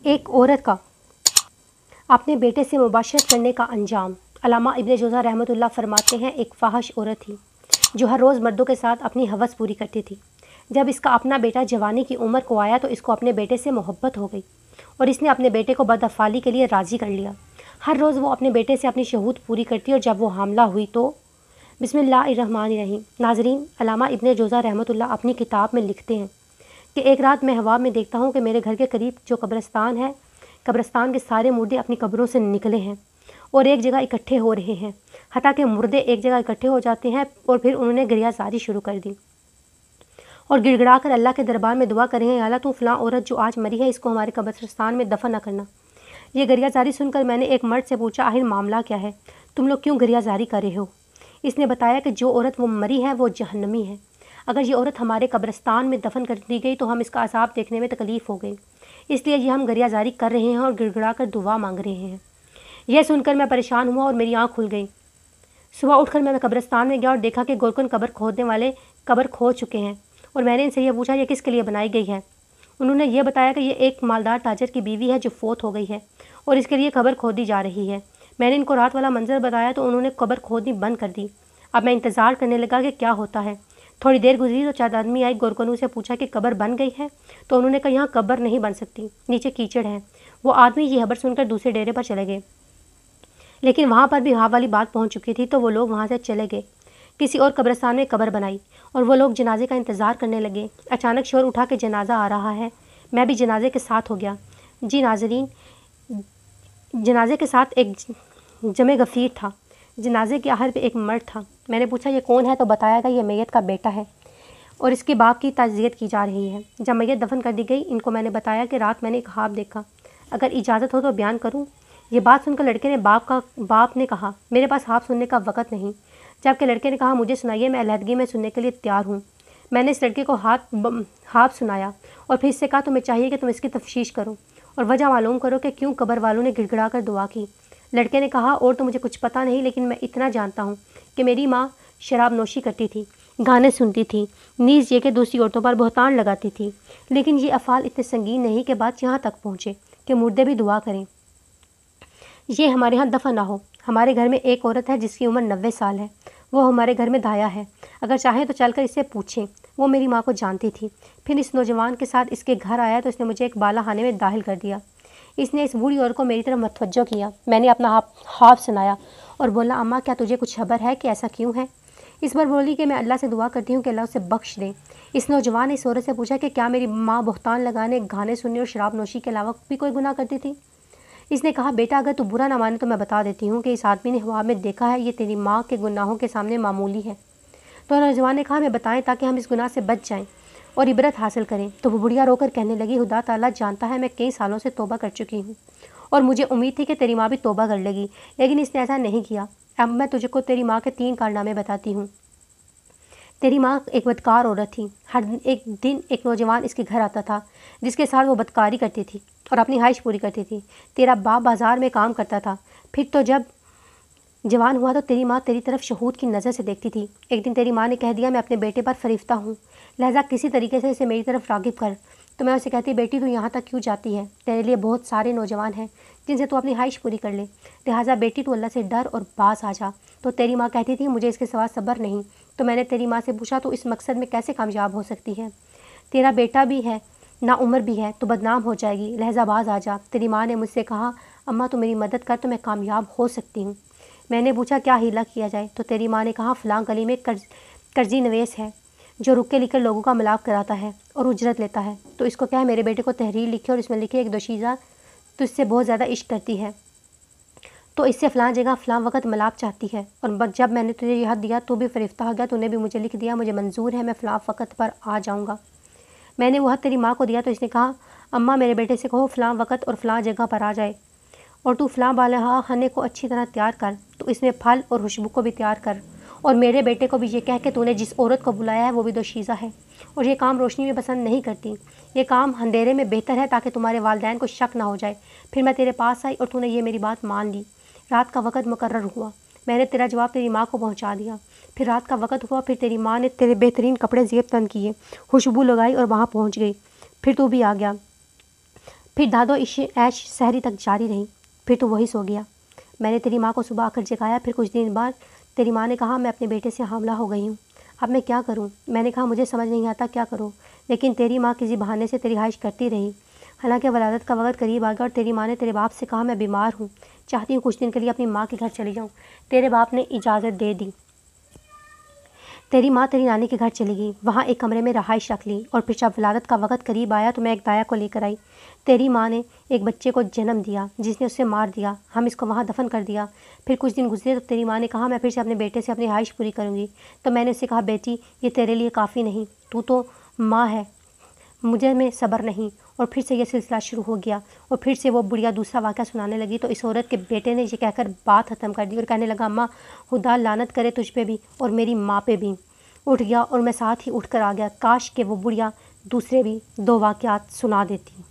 ایک عورت کا اپنے بیٹے سے مباشرت کرنے کا انجام۔ علامہ ابن جوزہ رحمۃ اللہ فرماتے ہیں، ایک فاحش عورت تھی جو ہر روز مردوں کے ساتھ اپنی ہوس پوری کرتی تھی۔ جب اس کا اپنا بیٹا جوانی کی عمر کو آیا تو اس کو اپنے بیٹے سے محبت ہو گئی اور اس نے اپنے بیٹے کو بدافعالی کے لیے راضی کر لیا۔ ہر روز وہ اپنے بیٹے سے اپنی شہوت پوری کرتی اور جب وہ حاملہ ہوئی تو بسم اللہ الرحمن الرحیم۔ ناظرین، علامہ ابن جوزہ رحمۃ اللہ اپنی کتاب میں لکھتے ہیں کہ ایک رات میں ہوا میں دیکھتا ہوں کہ میرے گھر کے قریب جو قبرستان ہے، قبرستان کے سارے مردے اپنی قبروں سے نکلے ہیں اور ایک جگہ اکٹھے ہو رہے ہیں، حتیٰ کہ مردے ایک جگہ اکٹھے ہو جاتے ہیں اور پھر انہوں نے گریہ زاری شروع کر دی اور گڑ گڑا کر اللہ کے دربار میں دعا کریں، یا اللہ تو فلاں عورت جو آج مری ہے اس کو ہمارے قبرستان میں دفن نہ کرنا۔ یہ گریہ زاری سن کر میں نے ایک مرد سے پوچھا، آخر معاملہ کیا ہے؟ تم لوگ کیوں گریہ زاری کر رہے ہو؟ اس نے بتایا کہ جو عورت وہ مری ہے وہ جہنمی ہے، اگر یہ عورت ہمارے قبرستان میں دفن کر دی گئی تو ہم اس کا عذاب دیکھنے میں تکلیف ہو گئی، اس لیے یہ ہم گریہ زاری کر رہے ہیں اور گڑ گڑا کر دعا مانگ رہے ہیں۔ یہ سن کر میں پریشان ہوا اور میری آنکھ کھل گئی۔ صبح اٹھ کر میں قبرستان میں گیا اور دیکھا کہ گورکن قبر کھودنے والے قبر کھود چکے ہیں، اور میں نے ان سے یہ پوچھا یہ کس کے لیے بنائی گئی ہے؟ انہوں نے یہ بتایا کہ یہ ایک مالدار تاجر کی بیوی ہے جو فوت ہو گئی ہے اور اس کے لیے قبر کھودی جا رہی ہے۔ میں نے ان کو رات والا منظر بتایا تو انہوں نے قبر کھودنی بند کر دی۔ اب میں انتظار کرنے لگا کہ کیا ہوتا ہے۔ تھوڑی دیر گزری تو چند آدمی آئے، گورکنوں سے پوچھا کہ قبر بن گئی ہے؟ تو انہوں نے کہا یہاں قبر نہیں بن سکتی، نیچے کیچڑ ہے۔ وہ آدمی یہ خبر سن کر دوسرے ڈیرے پر چلے گئے، لیکن وہاں پر بھی ہاں والی بات پہنچ چکی تھی تو وہ لوگ وہاں سے چلے گئے۔ کسی اور قبرستان میں قبر بنائی اور وہ لوگ جنازے کا انتظار کرنے لگے۔ اچانک شور اٹھا کہ جنازہ آ رہا ہے، میں بھی جنازے کے ساتھ ہو گیا۔ جی ناظرین، جنازے کے ساتھ ایک جمع غفیر تھا۔ جنازے کے آخر پہ ایک مرد تھا۔ میں نے پوچھا یہ کون ہے تو بتایا گیا یہ میت کا بیٹا ہے اور اس کے باپ کی تعزیت کی جا رہی ہے۔ جب میت دفن کر دی گئی، ان کو میں نے بتایا کہ رات میں نے ایک خواب دیکھا، اگر اجازت ہو تو بیان کروں؟ یہ بات سن کر لڑکے نے باپ نے کہا میرے پاس خواب سننے کا وقت نہیں، جبکہ لڑکے نے کہا مجھے سنائیے، میں علیحدگی میں سننے کے لیے تیار ہوں۔ میں نے اس لڑکے کو خواب سنایا اور پھر اس سے کہا تمہیں چاہیے کہ تم اس کی تفتیش کرو اور وجہ معلوم کرو کہ کیوں قبر والوں نے گڑ گڑا کر دعا کی۔ لڑکے نے کہا اور تو مجھے کچھ پتہ نہیں، لیکن میں اتنا جانتا ہوں کہ میری ماں شراب نوشی کرتی تھی، گانے سنتی تھی، نیز یہ کہ دوسری عورتوں پر بہتان لگاتی تھی، لیکن یہ افعال اتنے سنگین نہیں کہ بات یہاں تک پہنچے کہ مردے بھی دعا کریں۔ یہ ہمارے ہاں دفن نہ ہو۔ ہمارے گھر میں ایک عورت ہے جس کی عمر 90 سال ہے، وہ ہمارے گھر میں دایا ہے، اگر چاہیں تو چل کر اس سے پوچھیں، وہ میری ماں کو جانتی تھی۔ پھر اس نوجوان کے ساتھ اس کے گھر آیا تو اس نے مجھے ایک بالا خانے میں داخل کر دیا۔ اس نے اس بوڑھی عورت کو میری طرف متوجہ کیا۔ میں نے اپنا خواب سنایا اور بولا اماں کیا تجھے کچھ خبر ہے کہ ایسا کیوں ہے؟ اس پر بولی کہ میں اللہ سے دعا کرتی ہوں کہ اللہ اسے بخش دے۔ اس نوجوان نے اس عورت سے پوچھا کہ کیا میری ماں بہتان لگانے، گانے سننے اور شراب نوشی کے علاوہ بھی کوئی گناہ کرتی تھی؟ اس نے کہا بیٹا اگر تو برا نہ مانے تو میں بتا دیتی ہوں کہ اس آدمی نے خواب میں دیکھا ہے، یہ تیری ماں کے گناہوں کے سامنے معمولی ہے۔ تو نوجوان نے کہا ہمیں بتائیں تاکہ ہم اس گناہ سے بچ جائیں اور عبرت حاصل کریں۔ تو وہ بڑھیا رو کر کہنے لگی خدا تعالیٰ جانتا ہے میں کئی سالوں سے توبہ کر چکی ہوں اور مجھے امید تھی کہ تیری ماں بھی توبہ کر لے گی، لیکن اس نے ایسا نہیں کیا۔ اب میں تجھ کو تیری ماں کے 3 کارنامے بتاتی ہوں۔ تیری ماں ایک بدکار عورت تھی۔ ہر ایک دن ایک نوجوان اس کے گھر آتا تھا جس کے ساتھ وہ بدکاری کرتی تھی اور اپنی خواہش پوری کرتی تھی۔ تیرا باپ بازار میں کام کرتا تھا، پھر تو جب جوان ہوا تو تیری ماں تیری طرف شہود کی نظر سے دیکھتی تھی۔ ایک دن تیری ماں نے کہہ دیا میں اپنے بیٹے پر فریفتہ ہوں، لہٰذا کسی طریقے سے اسے میری طرف راغب کر۔ تو میں اسے کہتی بیٹی تو یہاں تک کیوں جاتی ہے؟ تیرے لیے بہت سارے نوجوان ہیں جن سے تو اپنی خواہش پوری کر لے، لہٰذا بیٹی تو اللہ سے ڈر اور باز آ جا۔ تو تیری ماں کہتی تھی مجھے اس کے سوا صبر نہیں۔ تو میں نے تیری ماں سے پوچھا تو اس مقصد میں کیسے کامیاب ہو سکتی ہے؟ تیرا بیٹا بھی ہے، نا عمر بھی ہے، تو بدنام ہو جائے گی، لہٰذا باز آ جا۔ تیری ماں نے مجھ سے کہا اماں تو میری مدد کر تو میں کامیاب ہو سکتی ہوں۔ میں نے پوچھا کیا ہیلا کیا جائے؟ تو تیری ماں نے کہا فلاں گلی میں قرضی نویس ہے جو رکے لکھ کر لوگوں کا ملاپ کراتا ہے اور اجرت لیتا ہے، تو اس کو کیا ہے میرے بیٹے کو تحریر لکھے اور اس میں لکھے ایک دوشیزہ تو اس سے بہت زیادہ عشق کرتی ہے، تو اس سے فلاں جگہ فلاں وقت ملاپ چاہتی ہے، اور جب میں نے تجھے یہ حد دیا تو بھی فریفتہ ہو گیا، تو نے بھی مجھے لکھ دیا مجھے منظور ہے، میں فلاں وقت پر آ جاؤں گا۔ میں نے وہ حد تیری ماں کو دیا تو اس نے کہا اماں میرے بیٹے سے کہو فلاں وقت اور فلاں جگہ پر آ جائے، اور تو فلاں بالہا خانے کو اچھی طرح تیار کر، تو اس میں پھل اور خوشبو کو بھی تیار کر، اور میرے بیٹے کو بھی یہ کہہ کہ تو نے جس عورت کو بلایا ہے وہ بھی دوشیزہ ہے اور یہ کام روشنی میں پسند نہیں کرتی، یہ کام اندھیرے میں بہتر ہے تاکہ تمہارے والدین کو شک نہ ہو جائے۔ پھر میں تیرے پاس آئی اور تو نے یہ میری بات مان لی۔ رات کا وقت مقرر ہوا، میں نے تیرا جواب تیری ماں کو پہنچا دیا۔ پھر رات کا وقت ہوا، پھر تیری ماں نے تیرے بہترین کپڑے زیب تن کیے، خوشبو لگائی اور وہاں پہنچ گئی۔ پھر تو بھی آ گیا۔ پھر داد و عیش سحری تک جاری رہی، پھر تو وہی سو گیا۔ میں نے تیری ماں کو صبح آ کر جگایا، پھر کچھ دن بعد تیری ماں نے کہا میں اپنے بیٹے سے حاملہ ہو گئی ہوں، اب میں کیا کروں؟ میں نے کہا مجھے سمجھ نہیں آتا کیا کروں، لیکن تیری ماں کسی بہانے سے تیری رہائش کرتی رہی۔ حالانکہ ولادت کا وقت قریب آ گیا اور تیری ماں نے تیرے باپ سے کہا میں بیمار ہوں، چاہتی ہوں کچھ دن کے لیے اپنی ماں کے گھر چلی جاؤں۔ تیرے باپ نے اجازت دے دی۔ تیری ماں تیری نانی کے گھر چلی گئی، وہاں ایک کمرے میں رہائش رکھ لی، اور پھر جب ولادت کا وقت قریب آیا تو میں ایک دایا کو لے کر آئی۔ تیری ماں نے ایک بچے کو جنم دیا جس نے اسے مار دیا، ہم اس کو وہاں دفن کر دیا۔ پھر کچھ دن گزرے تو تیری ماں نے کہا میں پھر سے اپنے بیٹے سے اپنی رہائش پوری کروں گی، تو میں نے اسے کہا بیٹی یہ تیرے لیے کافی نہیں، تو ماں ہے، مجھے میں صبر نہیں۔ اور پھر سے یہ سلسلہ شروع ہو گیا، اور پھر سے وہ بڑھیا دوسرا واقعہ سنانے لگی تو اس عورت کے بیٹے نے یہ کہہ کر بات ختم کر دی اور کہنے لگا اماں خدا لعنت کرے تجھ پہ بھی اور میری ماں پہ بھی۔ اٹھ گیا اور میں ساتھ ہی اٹھ کر آ گیا، کاش کہ وہ بڑھیا دوسرے بھی 2 واقعات سنا دیتی۔